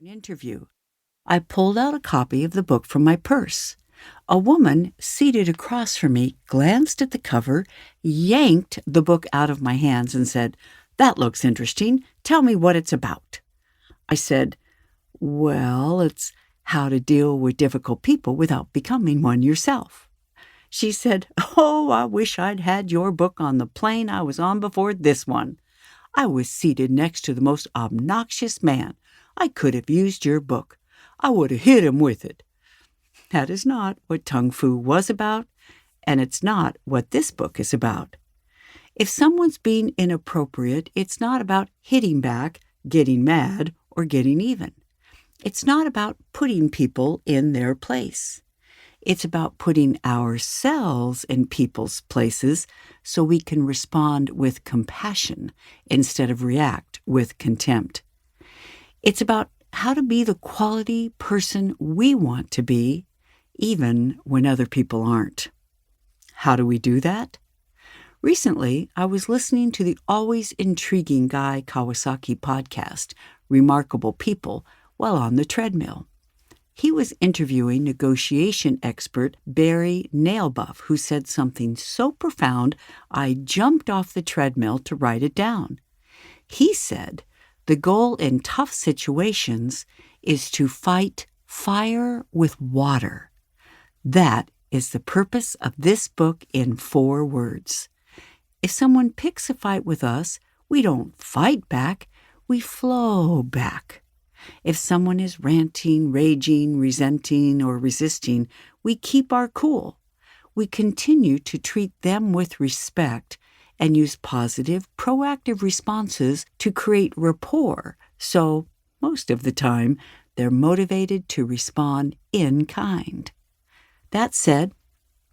interview. I pulled out a copy of the book from my purse. A woman seated across from me glanced at the cover, yanked the book out of my hands, and said, "That looks interesting. Tell me what it's about." I said, "Well, it's how to deal with difficult people without becoming one yourself." She said, "Oh, I wish I'd had your book on the plane I was on before this one. I was seated next to the most obnoxious man. I could have used your book. I would have hit him with it." That is not what Tung Fu was about, and it's not what this book is about. If someone's being inappropriate, it's not about hitting back, getting mad, or getting even. It's not about putting people in their place. It's about putting ourselves in people's places so we can respond with compassion instead of react with contempt. It's about how to be the quality person we want to be, even when other people aren't. How do we do that? Recently, I was listening to the always intriguing Guy Kawasaki podcast, Remarkable People, while on the treadmill. He was interviewing negotiation expert Barry Nailbuff, who said something so profound I jumped off the treadmill to write it down. He said, "The goal in tough situations is to fight fire with water." That is the purpose of this book in 4 words. If someone picks a fight with us, we don't fight back, we flow back. If someone is ranting, raging, resenting, or resisting, we keep our cool. We continue to treat them with respect and use positive, proactive responses to create rapport, so most of the time, they're motivated to respond in kind. That said,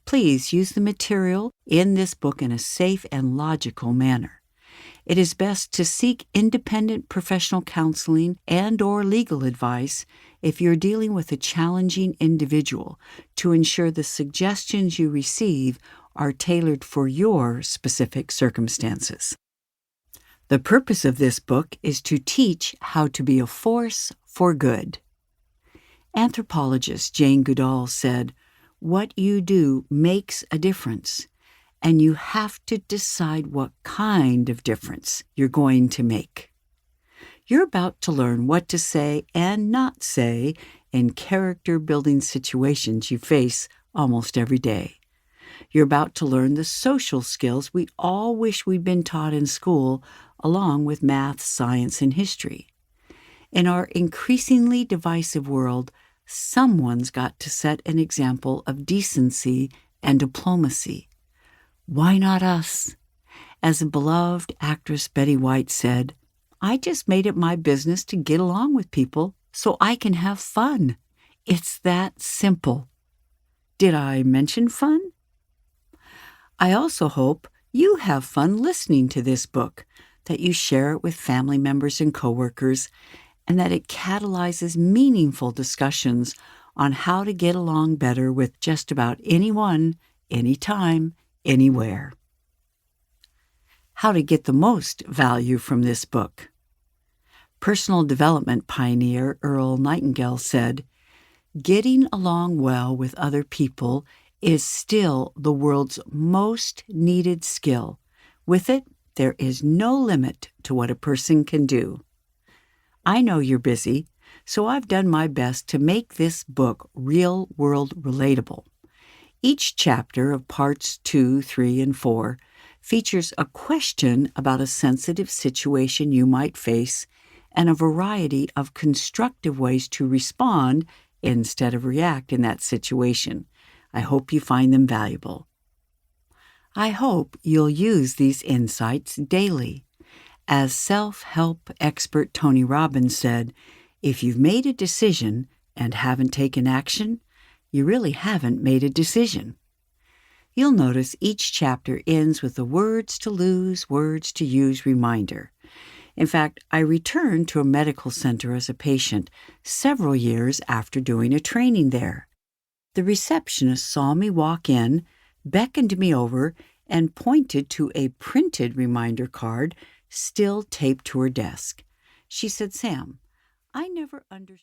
please use the material in this book in a safe and logical manner. It is best to seek independent professional counseling and/or legal advice if you're dealing with a challenging individual to ensure the suggestions you receive are tailored for your specific circumstances. The purpose of this book is to teach how to be a force for good. Anthropologist Jane Goodall said, "What you do makes a difference, and you have to decide what kind of difference you're going to make." You're about to learn what to say and not say in character-building situations you face almost every day. You're about to learn the social skills we all wish we'd been taught in school, along with math, science, and history. In our increasingly divisive world, someone's got to set an example of decency and diplomacy. Why not us? As a beloved actress Betty White said, "I just made it my business to get along with people so I can have fun. It's that simple." Did I mention fun? I also hope you have fun listening to this book, that you share it with family members and coworkers, and that it catalyzes meaningful discussions on how to get along better with just about anyone, anytime, anywhere. How to get the most value from this book. Personal development pioneer Earl Nightingale said, "Getting along well with other people is still the world's most needed skill. With it, there is no limit to what a person can do." I know you're busy, so I've done my best to make this book real-world relatable. Each chapter of parts 2, 3, and 4 features a question about a sensitive situation you might face and a variety of constructive ways to respond instead of react in that situation. I hope you find them valuable. I hope you'll use these insights daily. As self-help expert Tony Robbins said, if you've made a decision and haven't taken action, you really haven't made a decision. You'll notice each chapter ends with a words to lose, words to use reminder. In fact, I returned to a medical center as a patient several years after doing a training there. The receptionist saw me walk in, beckoned me over, and pointed to a printed reminder card still taped to her desk. She said, "Sam, I never understood."